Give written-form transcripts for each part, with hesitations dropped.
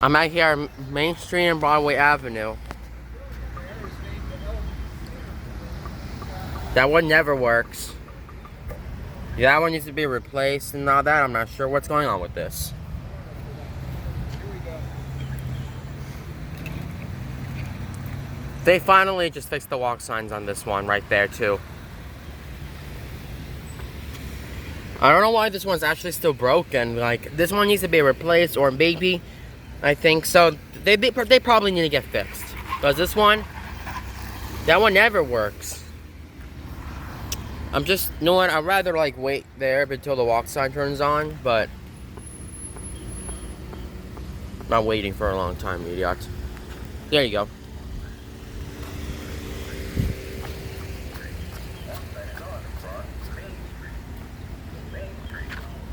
I'm out here on Main Street and Broadway Avenue. That one never works. Yeah, that one needs to be replaced and all that. I'm not sure what's going on with this. They finally just fixed the walk signs on this one right there too. I don't know why this one's actually still broken. Like, this one needs to be replaced, or maybe, I think so. They probably need to get fixed. Because this one, that one never works. I'm just, you know what, I'd rather like wait there until the walk sign turns on, but I'm not waiting for a long time, idiot. There you go.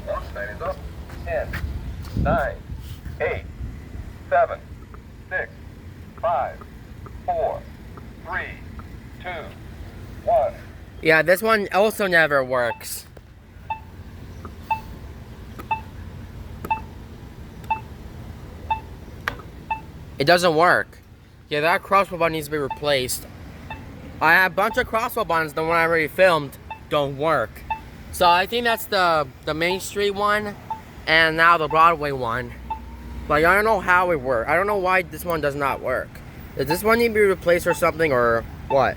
Walk sign is up. 10, 9, 8, 7, 6, 5, 4, 3, 2, 1. Yeah, this one also never works. It doesn't work. Yeah, that crosswalk button needs to be replaced. I have a bunch of crosswalk buttons, the one I already filmed, don't work. So I think that's the Main Street one, and now the Broadway one. Like, I don't know how it works. I don't know why this one does not work. Does this one need to be replaced or something, or what?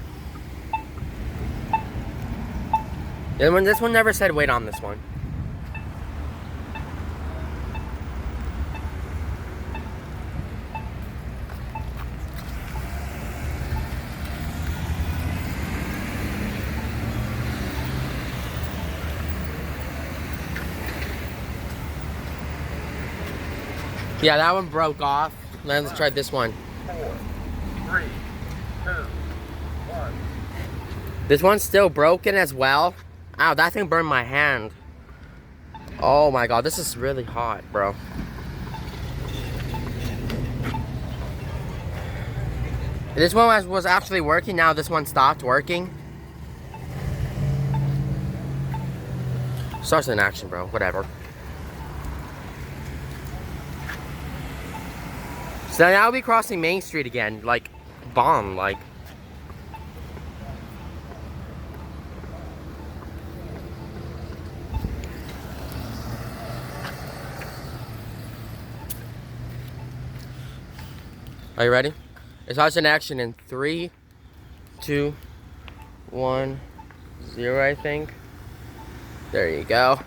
This one never said wait on this one. Yeah, that one broke off. Let's try this one. 4, 3, 2, 1. This one's still broken as well. Ow, that thing burned my hand. Oh my god, this is really hot, bro. This one was actually working, now this one stopped working. Starts in action, bro, whatever. So now I'll be crossing Main Street again, like, bomb, like. Are you ready? It starts in action in 3, 2, 1, 0, I think. There you go.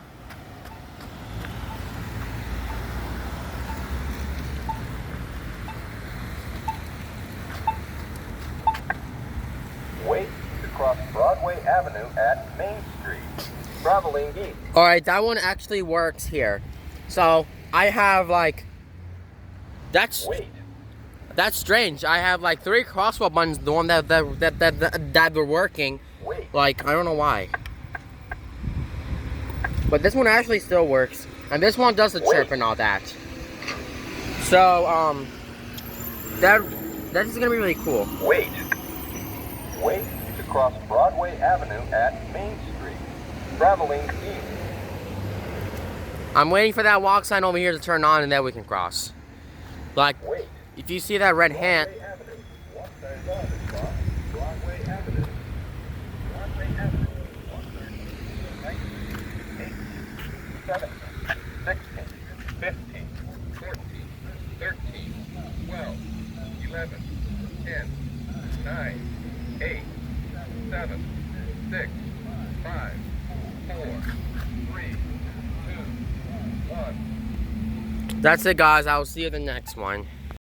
Wait to cross Broadway Avenue at Main Street. Traveling east. Alright, that one actually works here. So, I have like... Wait. That's strange. I have like 3 crosswalk buttons, the one that were working. Wait. Like, I don't know why. But this one actually still works. And this one does the chirp and all that. So, that's gonna be really cool. Wait to cross Broadway Avenue at Main Street. Traveling east. I'm waiting for that walk sign over here to turn on and then we can cross. Like, Wait. if you see that red hand... Broadway Avenue. Walk sign is on to cross Broadway Avenue. Broadway Avenue. Walk sign. 19, 18, 17, 16, 15, 14, 13, 12, 11, 10, 9, 8, 7, 6, 5, 4, 3, 2, 1. That's it, guys. I will see you in the next one.